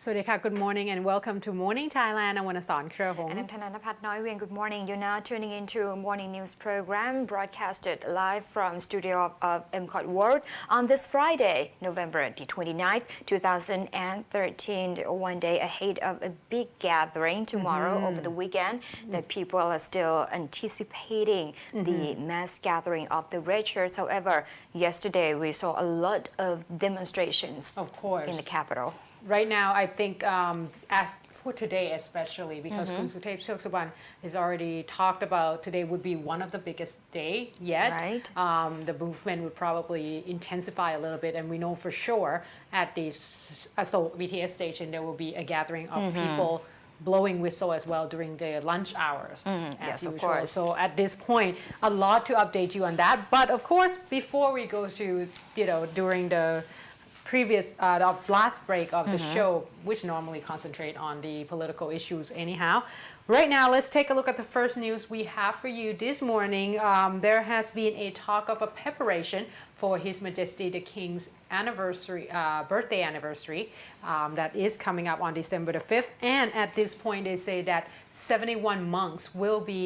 สวัสดีค่ะ Good morning and welcome to Morning Thailand อวรรณสอนเครือหง And I'm Thananapat Noyuyen. Good morning. You're now tuning into a morning news program broadcasted live from studio of MCOT World on this Friday, November the 29th, 2013. One day ahead of a big gathering tomorrow over the weekend that people are still anticipating the mass gathering of the red shirts. However, yesterday we saw a lot of demonstrations Of course. in the capital. Right now, I think as for today especially, because Kun Suthep Silsuban has already talked about today would be one of the biggest day yet. Right. The movement would probably intensify a little bit, and we know for sure at the Asok BTS station there will be a gathering of people blowing whistle as well during the lunch hours. Yes, as of usual. course. So at this point, a lot to update you on that. But of course, before we go to during the previous the last break of the show, which normally concentrate on the political issues anyhow. Right now, let's take a look at the first news we have for you this morning. There has been a talk of a preparation for His Majesty the King's anniversary, birthday anniversary, that is coming up on December the 5th. And at this point, they say that 71 monks will be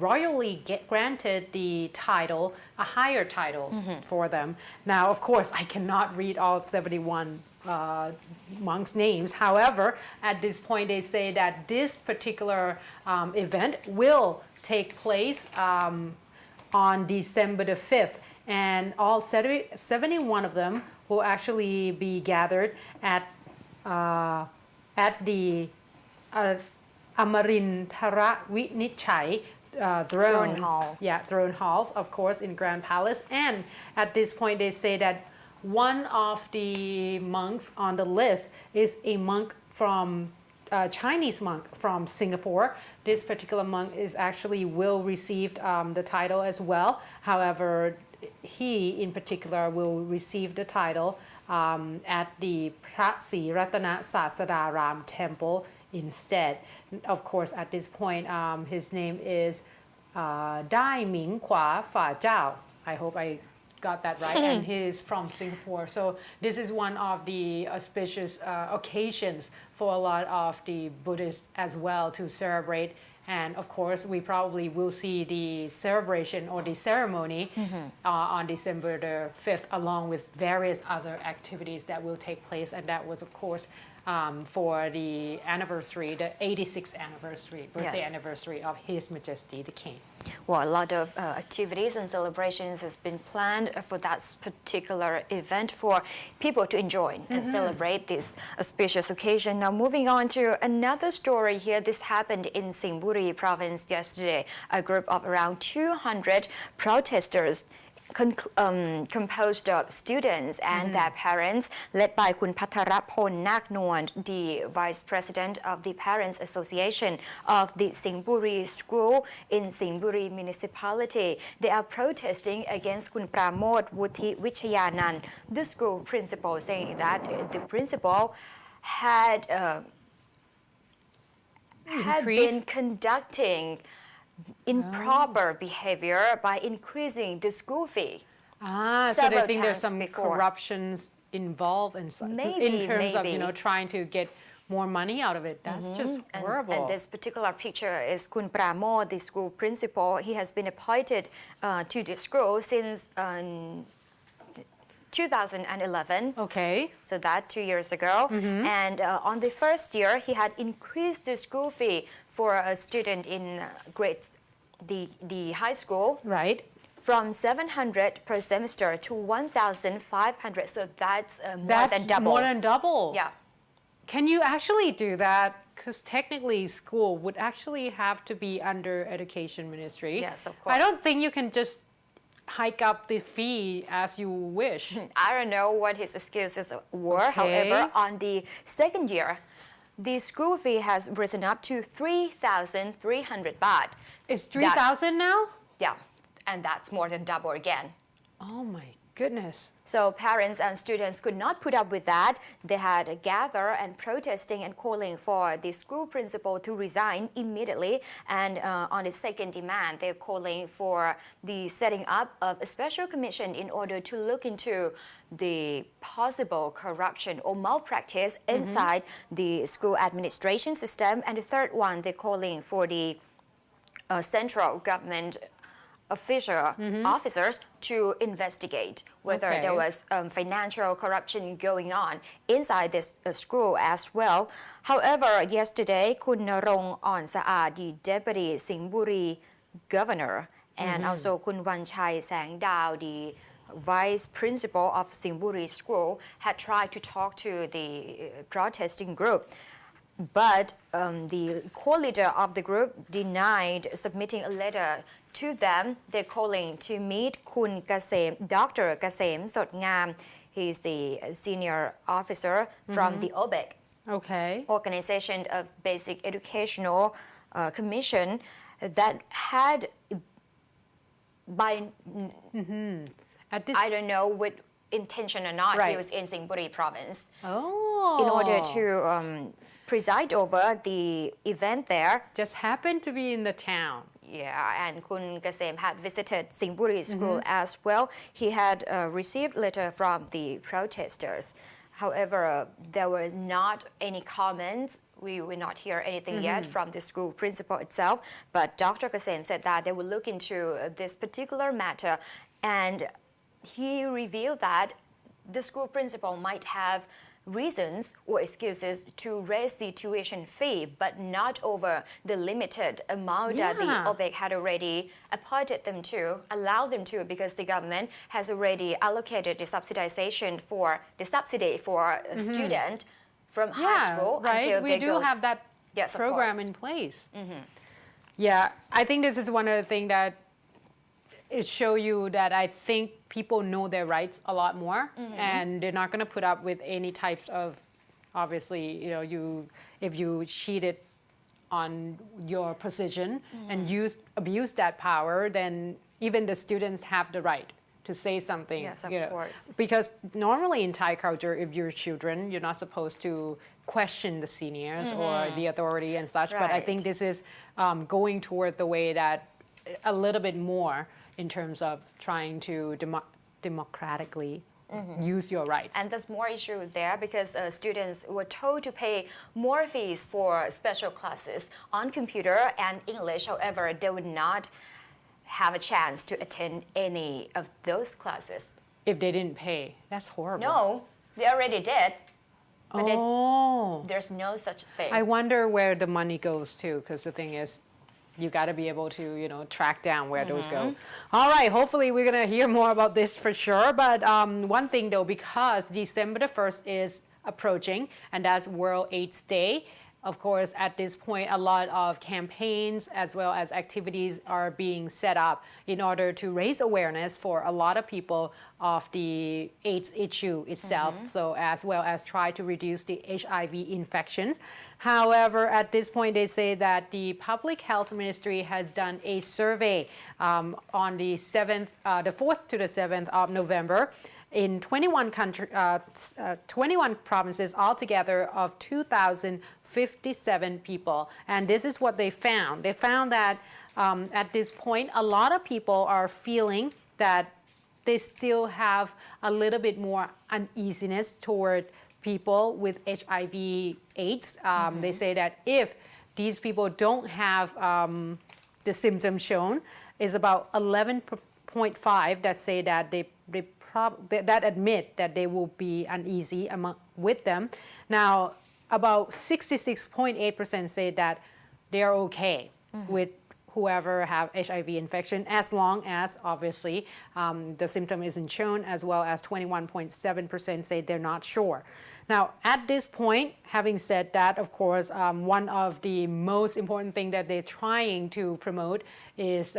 royally granted the title, higher titles for them. Now, of course, I cannot read all 71 monks' names. However, at this point, they say that this particular event will take place on December the 5th. And all 71 of them will actually be gathered at the Amarintara Vinichai throne hall. Yeah, throne halls, of course, in Grand Palace. And at this point, they say that one of the monks on the list is a monk from Chinese monk from Singapore. This particular monk is actually will receive the title as well. However, he in particular will receive the title at the Phra Sri Ratana Sasadaram temple instead. Of course, at this point, his name is Dai Ming Kwa Fa Jiao. I hope I got that right. And he is from Singapore. So this is one of the auspicious occasions for a lot of the Buddhists as well to celebrate. And of course, we probably will see the celebration or the ceremony on December the 5th, along with various other activities that will take place. And that was, of course, for the anniversary, the 86th anniversary, birthday anniversary of His Majesty the King. Well, a lot of activities and celebrations has been planned for that particular event for people to enjoy and celebrate this auspicious occasion. Now, moving on to another story here. This happened in Singburi province yesterday. A group of around 200 protesters composed of students and their parents, led by Kun Patharapon Naknwan, the Vice President of the Parents Association of the Singburi School in Singburi Municipality. They are protesting against Kun Pramod Wuthi Vichayanan, the school principal, saying that the principal had been conducting improper behavior by increasing the school fee. So they think there's some corruptions involved in terms of trying to get more money out of it. That's just horrible. And this particular picture is Kun Pramo, the school principal. He has been appointed to the school since 2011. Okay. So that 2 years ago. And on the first year, he had increased the school fee for a student in the high school. Right. From 700 per semester to 1,500. So that's more than double. More than double. Yeah. Can you actually do that? Because technically school would actually have to be under education ministry. Yes, of course. I don't think you can just hike up the fee as you wish. I don't know what his excuses were. Okay. However, on the second year, the school fee has risen up to 3,300 baht. It's 3,000 now? Yeah, and that's more than double again. Oh my Goodness. So parents and students could not put up with that. They had gathered and protesting and calling for the school principal to resign immediately. And on the second demand, they're calling for the setting up of a special commission in order to look into the possible corruption or malpractice inside the school administration system. And the third one, they're calling for the central government officers to investigate whether there was financial corruption going on inside this school as well. However, yesterday, Kun Narong On Saad, the deputy Singburi governor, and also Kun Wanchai Sang Dao, the vice principal of Singburi school, had tried to talk to the protesting group. But the co-leader of the group denied submitting a letter to them. They're calling to meet Kun Kasem, Dr. Kasem Sotngam. He's the senior officer from the OBEC, Organization of Basic Educational Commission, that had by I don't know with intention or not, he was in Singburi province in order to preside over the event there. Just happened to be in the town. Yeah, and Kun Kasem had visited Singburi school as well. He had received letter from the protesters. However, there was not any comments. We will not hear anything yet from the school principal itself. But Dr. Kasem said that they will look into this particular matter, and he revealed that the school principal might have reasons or excuses to raise the tuition fee, but not over the limited amount that the OBEC had already appointed them to, allowed them to, because the government has already allocated the subsidization for the subsidy for a student from high school until we do have that program in place. Yeah, I think this is one of the things that it show you that I think people know their rights a lot more, and they're not going to put up with any types of, obviously, if you cheated on your position and abuse that power, then even the students have the right to say something. Yes, of course. Because normally in Thai culture, if you're children, you're not supposed to question the seniors or the authority and such. But I think this is going toward the way that a little bit more in terms of trying to democratically use your rights. And there's more issue there because students were told to pay more fees for special classes on computer and English. However, they would not have a chance to attend any of those classes. If they didn't pay, that's horrible. No, they already did. But there's no such thing. I wonder where the money goes to, because the thing is, you got to be able to, track down where those go. All right, hopefully we're going to hear more about this for sure. But one thing though, because December the 1st is approaching, and that's World AIDS Day, of course, at this point, a lot of campaigns as well as activities are being set up in order to raise awareness for a lot of people of the AIDS issue itself, so as well as try to reduce the HIV infections. However, at this point, they say that the Public Health Ministry has done a survey on the 4th to the 7th of November in 21 provinces altogether of 2,057 people. And this is what they found. They found that at this point, a lot of people are feeling that they still have a little bit more uneasiness toward people with HIV AIDS. They say that if these people don't have the symptoms shown, is about 11.5 that say that that admit that they will be uneasy with them. Now, about 66.8% say that they're okay with whoever have HIV infection, as long as obviously the symptom isn't shown, as well as 21.7% say they're not sure. Now, at this point, having said that, of course, one of the most important things that they're trying to promote is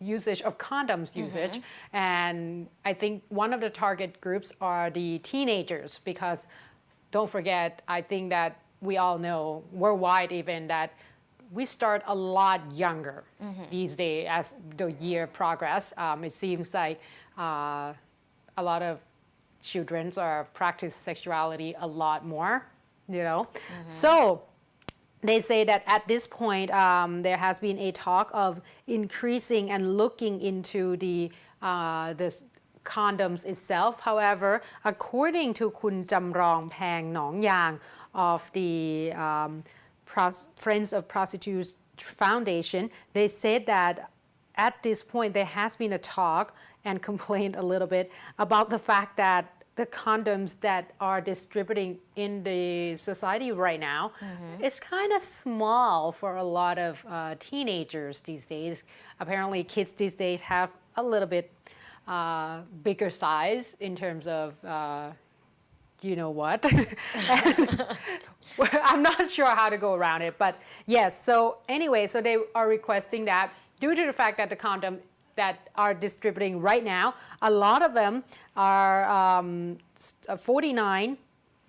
usage of condoms usage. And I think one of the target groups are the teenagers, because don't forget, I think that we all know worldwide even that we start a lot younger these days as the year progress. It seems like a lot of children are practice sexuality a lot more, you know. So they say that at this point, there has been a talk of increasing and looking into the condoms itself. However, according to Kun Jamrong Pang Nong Yang of the Friends of Prostitutes Foundation, they said that at this point there has been a talk and complaint a little bit about the fact that the condoms that are distributing in the society right now is kind of small for a lot of teenagers these days. Apparently kids these days have a little bit bigger size in terms of you know what. I'm not sure how to go around it, but yes. So anyway, so they are requesting that due to the fact that the condom that are distributing right now, a lot of them are 49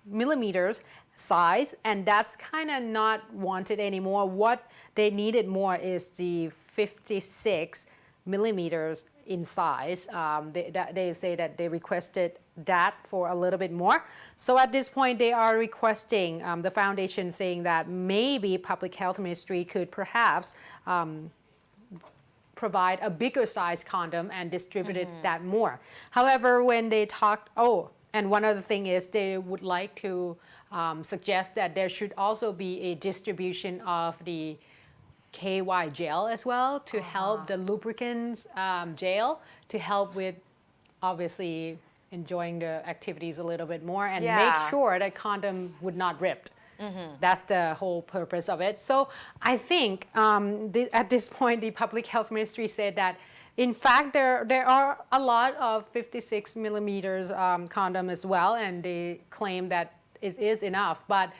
millimeters size, and that's kind of not wanted anymore. What they needed more is the 56 millimeters in size. They say that they requested that for a little bit more. So at this point, they are requesting the foundation saying that maybe Public Health Ministry could perhaps provide a bigger size condom and distribute it that more. However, when they talked, and one other thing is they would like to suggest that there should also be a distribution of the KY gel as well to help the lubricants gel to help with obviously enjoying the activities a little bit more and make sure that condom would not rip. That's the whole purpose of it. So I think at this point, the Public Health Ministry said that in fact there are a lot of 56 millimeters condom as well, and they claim that it is enough. But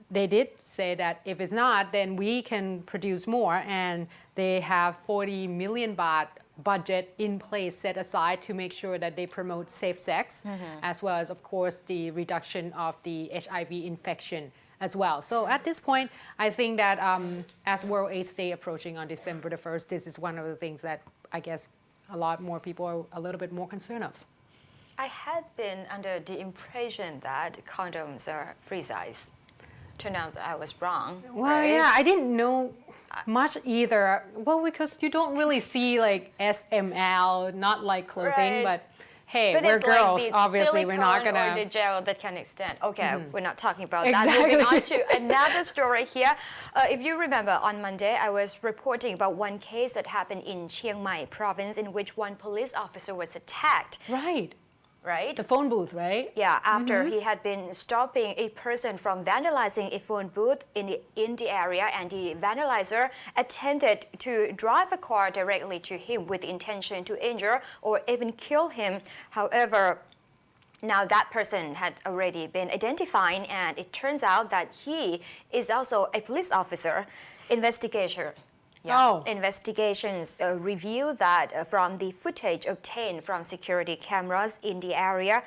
they did say that if it's not, then we can produce more, and they have 40 million baht budget in place set aside to make sure that they promote safe sex, as well as, of course, the reduction of the HIV infection as well. So at this point, I think that as World AIDS Day approaching on December the 1st, this is one of the things that I guess a lot more people are a little bit more concerned of. I had been under the impression that condoms are free size. Turned out I was wrong. Well, right? yeah, I didn't know much either. Well, because you don't really see like SML, not like clothing, but hey, we're girls, like obviously we're not gonna. Or the gel that can extend. Okay, we're not talking about that. Moving on to another story here. If you remember, on Monday I was reporting about one case that happened in Chiang Mai province in which one police officer was attacked. Right? The phone booth, right? Yeah, after he had been stopping a person from vandalizing a phone booth in the area, and the vandalizer attempted to drive a car directly to him with the intention to injure or even kill him. However, now that person had already been identified, and it turns out that he is also a police officer. Investigations reveal that from the footage obtained from security cameras in the area,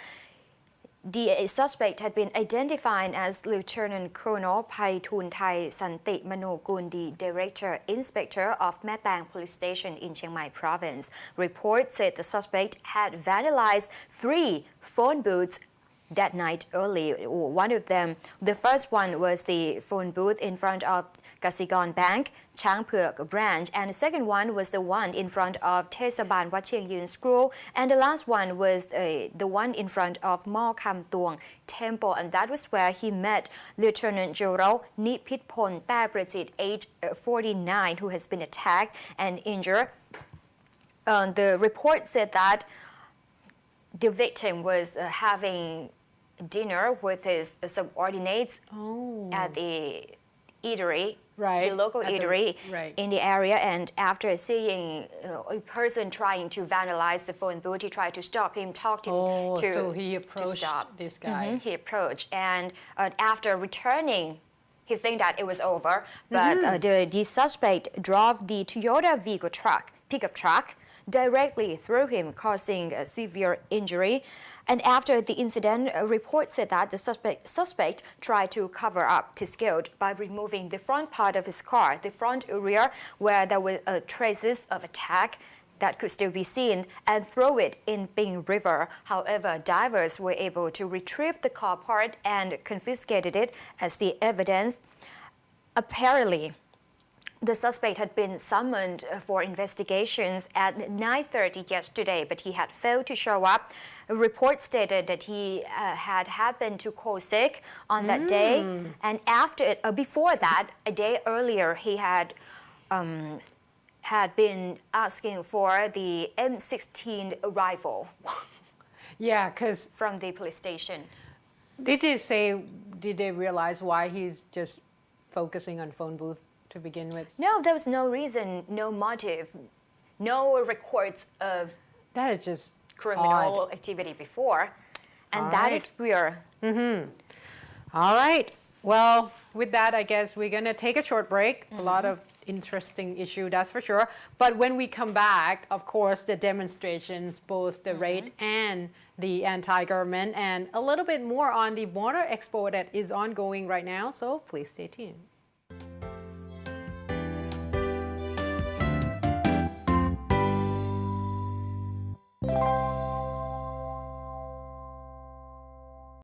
the suspect had been identified as Lieutenant Colonel Paithun Thai Santi Manokul, the Director Inspector of Matang Police Station in Chiang Mai Province. Reports said the suspect had vandalized 3 phone booths that night early. One of them, the first one was the phone booth in front of Kasikorn Bank, Chang Pheuek branch, and the second one was the one in front of Thesaban Wat Chiang Yun School, and the last one was the one in front of Mall Kam Tuong Temple, and that was where he met Lieutenant General Nipitpon Taprachit, age 49, who has been attacked and injured. The report said that the victim was having dinner with his subordinates at the eatery, the local eatery in the area, and after seeing a person trying to vandalize the phone booth, he tried to stop him, talked him so he approached this guy. He approached, and after returning, he think that it was over, but the suspect drove the Toyota Vigo pickup truck, directly through him, causing a severe injury. And after the incident, a report said that the suspect tried to cover up his guilt by removing the front part of his car, the front rear, where there were traces of attack. that could still be seen and throw it in Bing River. However, divers were able to retrieve the car part and confiscated it as the evidence. Apparently, the suspect had been summoned for investigations at 9:30 yesterday, but he had failed to show up. A report stated that he had happened to call sick on that day, and before that, a day earlier, he had been asking for the M16 rifle. Yeah, because from the police station. did they realize why he's just focusing on phone booth to begin with? No, there was no reason, no motive, no records of That is just criminal odd. activity before. And All that right. is weird. All right. Well, with that, I guess we're going to take a short break. A lot of interesting issue, that's for sure. But when we come back, of course, the demonstrations, both the raid and the anti-government, and a little bit more on the border expo that is ongoing right now. So please stay tuned.